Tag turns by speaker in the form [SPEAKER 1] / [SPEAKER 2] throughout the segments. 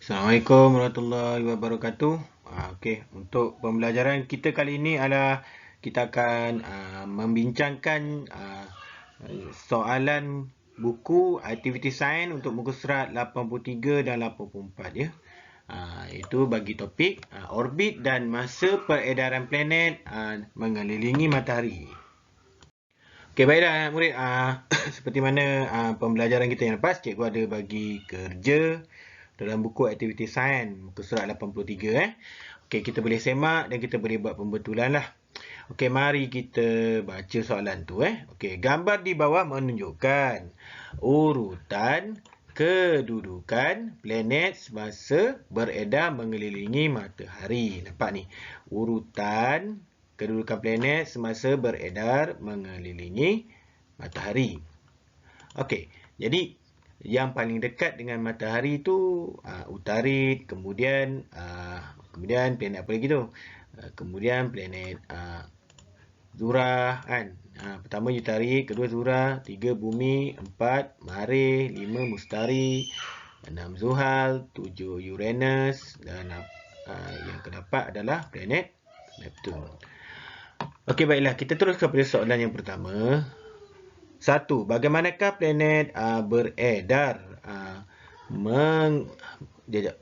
[SPEAKER 1] Assalamualaikum warahmatullahi wabarakatuh. Okey, untuk pembelajaran kita kali ini adalah kita akan membincangkan soalan buku aktiviti sains untuk muka surat 83 dan 84 ya. Itu bagi topik orbit dan masa peredaran planet mengelilingi matahari. Okey, baiklah anak murid. Seperti mana pembelajaran kita yang lepas, cikgu ada bagi kerja dalam buku aktiviti sains muka surat 83 Okey, kita boleh semak dan kita boleh buat pembetulan lah. Okey, mari kita baca soalan tu Okey, gambar di bawah menunjukkan urutan kedudukan planet semasa beredar mengelilingi matahari. Nampak ni, urutan kedudukan planet semasa beredar mengelilingi matahari. Okey, jadi yang paling dekat dengan matahari tu Utarid, kemudian planet apa lagi tu? Kemudian planet Zura kan. Pertama Utarid, kedua Zura, tiga Bumi, empat Marikh, lima Mustari, enam Zuhal, tujuh Uranus dan yang keempat adalah planet Neptun. Okey, baiklah, kita terus kepada soalan yang pertama. Satu, bagaimanakah planet beredar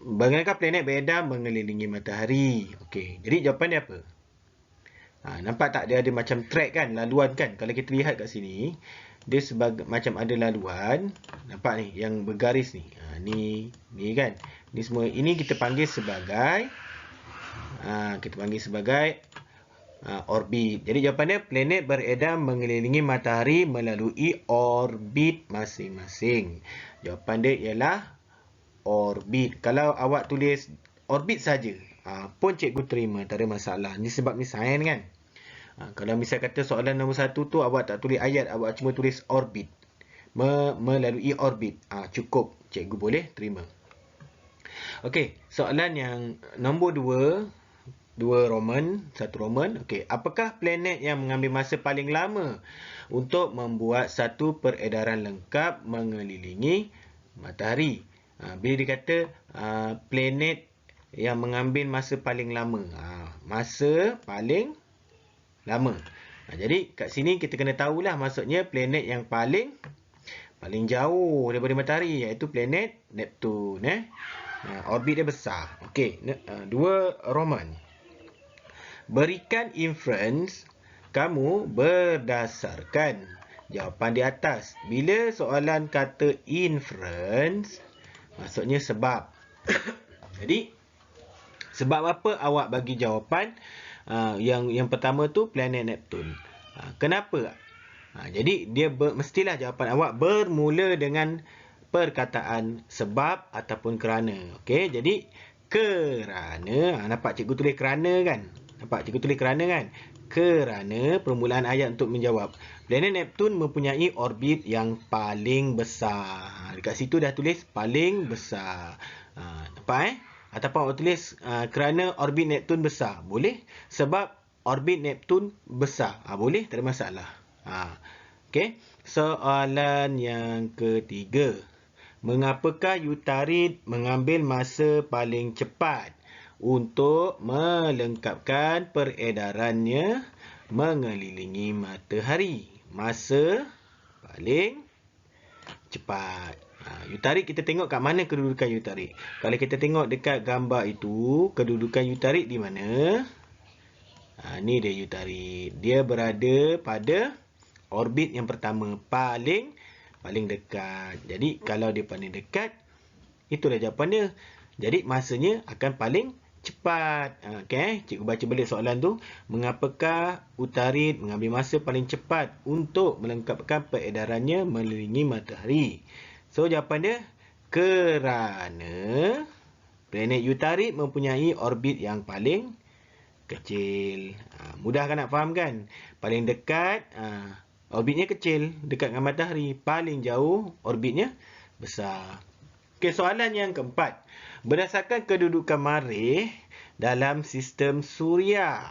[SPEAKER 1] bagaimanakah planet beredar mengelilingi matahari? Okey, jadi jawapan dia apa? Nampak tak dia ada macam track kan, laluan kan? Kalau kita lihat kat sini, dia macam ada laluan. Nampak ni yang bergaris ni. Ni kan. Ni semua ini kita panggil sebagai orbit. Jadi jawapan dia, planet beredar mengelilingi matahari melalui orbit masing-masing. Jawapan dia ialah orbit. Kalau awak tulis orbit saja, pun cikgu terima, tak ada masalah. Ni sebab ni sains kan. Kalau misal kata soalan nombor 1 tu awak tak tulis ayat, awak cuma tulis orbit. Melalui orbit. Cukup, cikgu boleh terima. Okey, soalan yang nombor 2. Satu Roman. Okey, apakah planet yang mengambil masa paling lama untuk membuat satu peredaran lengkap mengelilingi matahari? Bila dikata planet yang mengambil masa paling lama, masa paling lama. Jadi kat sini kita kena tahulah maksudnya planet yang paling jauh daripada matahari, iaitu planet Neptun. Orbit dia besar. Okey, 2 Roman. Berikan inference kamu berdasarkan jawapan di atas. Bila soalan kata inference, maksudnya sebab. Jadi, sebab apa awak bagi jawapan yang pertama tu planet Neptun? Kenapa? Jadi, dia mestilah jawapan awak bermula dengan perkataan sebab ataupun kerana. Okey, jadi kerana, nampak cikgu tulis kerana kan? Kerana permulaan ayat untuk menjawab. Planet Neptun mempunyai orbit yang paling besar. Dekat situ dah tulis paling besar. Nampak Ataupun awak tulis kerana orbit Neptun besar. Boleh. Sebab orbit Neptun besar. Boleh, tak ada masalah. Okey. Soalan yang ketiga. Mengapakah Utarid mengambil masa paling cepat untuk melengkapkan peredarannya mengelilingi matahari? Masa paling cepat. Utarid, kita tengok kat mana kedudukan Utarid. Kalau kita tengok dekat gambar itu, kedudukan Utarid di mana? Ni dia Utarid. Dia berada pada orbit yang pertama, paling dekat. Jadi kalau dia paling dekat, itulah jawapan dia. Jadi masanya akan paling cepat. Okey, cikgu baca balik soalan tu. Mengapakah Utarid mengambil masa paling cepat untuk melengkapkan peredarannya mengelilingi matahari? So jawapan dia, kerana planet Utarid mempunyai orbit yang paling kecil. Mudah kan nak faham kan? Paling dekat orbitnya kecil, dekat dengan matahari. Paling jauh orbitnya besar. Okey, soalan yang keempat. Berdasarkan kedudukan Marikh dalam sistem Suria,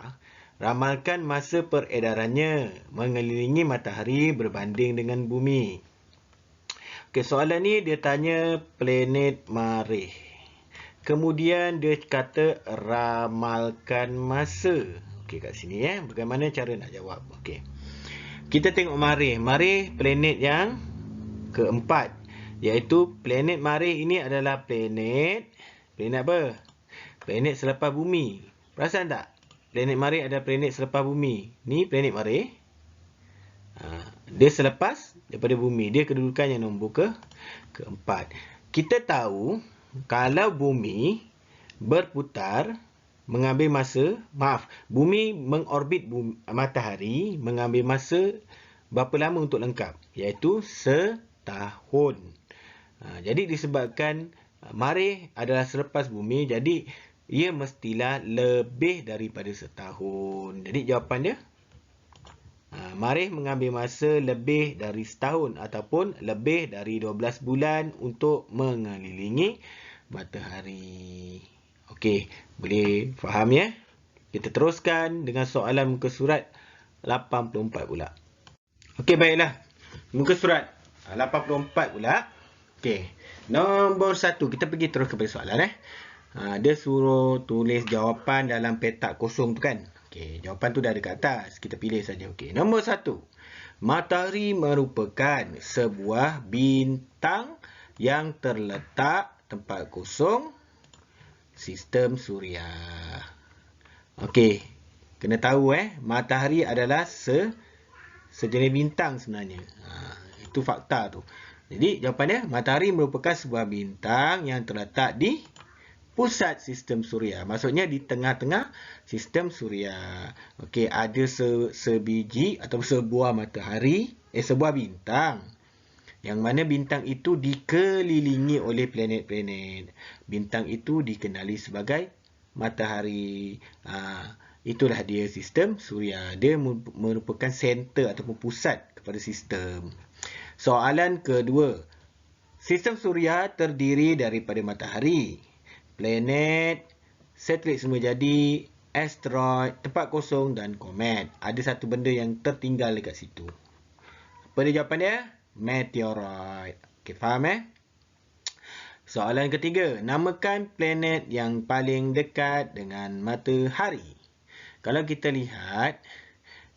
[SPEAKER 1] ramalkan masa peredarannya mengelilingi matahari berbanding dengan bumi. Okey, soalan ni dia tanya planet Marikh. Kemudian dia kata ramalkan masa. Okey, kat sini bagaimana cara nak jawab? Okey. Kita tengok Marikh. Marikh planet yang keempat, iaitu planet Marikh ini adalah planet apa? Planet selepas bumi. Perasan tak? Planet Marikh adalah planet selepas bumi. Ni planet Marikh. Dia selepas daripada bumi. Dia kedudukannya nombor keempat. Kita tahu kalau bumi berputar mengambil masa, bumi mengorbit matahari mengambil masa berapa lama untuk lengkap? Iaitu setahun. Jadi disebabkan Marikh adalah selepas bumi, jadi ia mestilah lebih daripada setahun. Jadi jawapan dia, Marikh mengambil masa lebih dari setahun ataupun lebih dari 12 bulan untuk mengelilingi matahari. Okey, boleh faham ya? Kita teruskan dengan soalan muka surat 84 pula. Okey, baiklah. Muka surat 84 pula. Okey, nombor 1. Kita pergi terus kepada soalan. Dia suruh tulis jawapan dalam petak kosong tu kan. Okey, jawapan tu dah ada kat atas. Kita pilih saja. Okey, nombor 1. Matahari merupakan sebuah bintang yang terletak tempat kosong sistem suria. Okey, kena tahu matahari adalah sejenis bintang sebenarnya. Itu fakta tu. Jadi jawapannya, matahari merupakan sebuah bintang yang terletak di pusat sistem suria. Maksudnya di tengah-tengah sistem suria. Okey, ada sebiji atau sebuah matahari, sebuah bintang. Yang mana bintang itu dikelilingi oleh planet-planet. Bintang itu dikenali sebagai matahari. Itulah dia sistem suria. Dia merupakan center ataupun pusat kepada sistem. Soalan kedua. Sistem suria terdiri daripada matahari, planet, satelit semua jadi, asteroid, tempat kosong dan komet. Ada satu benda yang tertinggal dekat situ. Apa dia jawapan dia? Meteoroid. Okey, faham Soalan ketiga. Namakan planet yang paling dekat dengan matahari. Kalau kita lihat,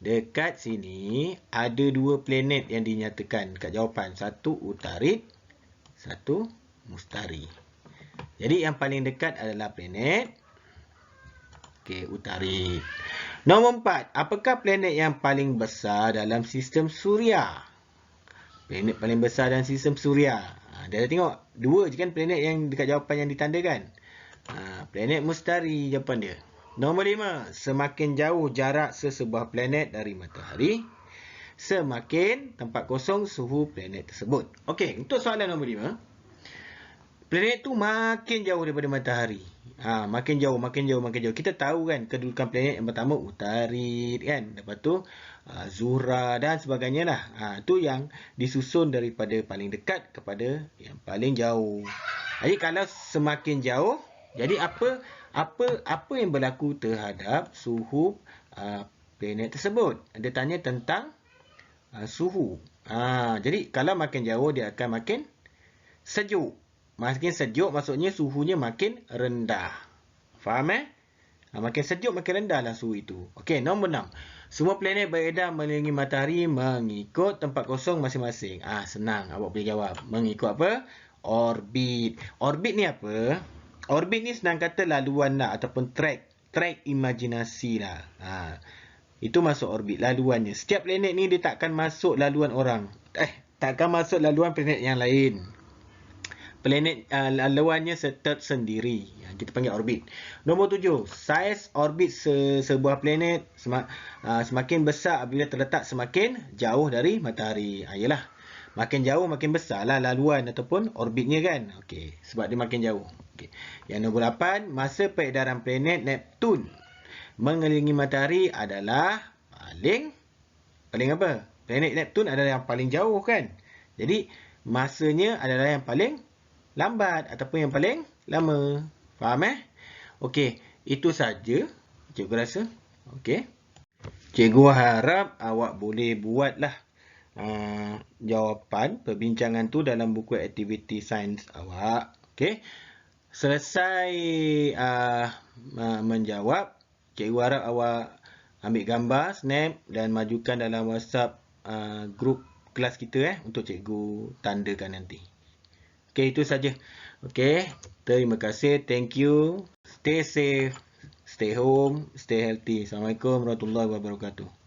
[SPEAKER 1] dekat sini ada dua planet yang dinyatakan kat jawapan. Satu Utarid, satu Mustari. Jadi yang paling dekat adalah planet Utarid. Nombor 4. Apakah planet yang paling besar dalam sistem suria? Planet paling besar dalam sistem suria. Dia dah tengok. Dua je kan planet yang dekat jawapan yang ditandakan. Planet Mustari jawapan dia. Nombor 5. Semakin jauh jarak sesebuah planet dari matahari, semakin tempat kosong suhu planet tersebut. Okey, untuk soalan nombor 5. Planet tu makin jauh daripada matahari. Makin jauh. Kita tahu kan kedudukan planet yang pertama Utarid kan. Lepas tu Zuhra dan sebagainya lah. Tu yang disusun daripada paling dekat kepada yang paling jauh. Jadi kalau semakin jauh, jadi apa yang berlaku terhadap suhu planet tersebut? Dia tanya tentang suhu. Jadi kalau makin jauh dia akan makin sejuk. Makin sejuk maksudnya suhunya makin rendah. Faham makin sejuk makin rendahlah suhu itu. Okey, nombor 6. Semua planet beredar mengelilingi matahari mengikut tempat kosong masing-masing. Senang awak boleh jawab. Mengikut apa? Orbit. Orbit ni apa? Orbit ni senang kata laluan lah ataupun track imajinasi lah. Itu masuk orbit, laluannya. Setiap planet ni dia takkan masuk laluan orang. Takkan masuk laluan planet yang lain. Planet laluannya tersendiri. Kita panggil orbit. Nombor 7. Saiz orbit sebuah planet semakin besar apabila terletak semakin jauh dari matahari. Yalah. Makin jauh makin besar lah laluan ataupun orbitnya kan. Okey, sebab dia makin jauh. Okey. Yang nombor 8. Masa peredaran planet Neptun mengelilingi matahari adalah paling apa? Planet Neptun adalah yang paling jauh kan. Jadi masanya adalah yang paling lambat ataupun yang paling lama. Faham Okey, itu saja cikgu rasa. Okey. Cikgu harap awak boleh buatlah jawapan perbincangan tu dalam buku aktiviti sains awak. Okey. selesai menjawab, cikgu harap awak ambil gambar, snap dan majukan dalam WhatsApp grup kelas kita untuk cikgu tandakan nanti. Okey, itu saja. Okey, terima kasih. Thank you. Stay safe, stay home, stay healthy. Assalamualaikum warahmatullahi wabarakatuh.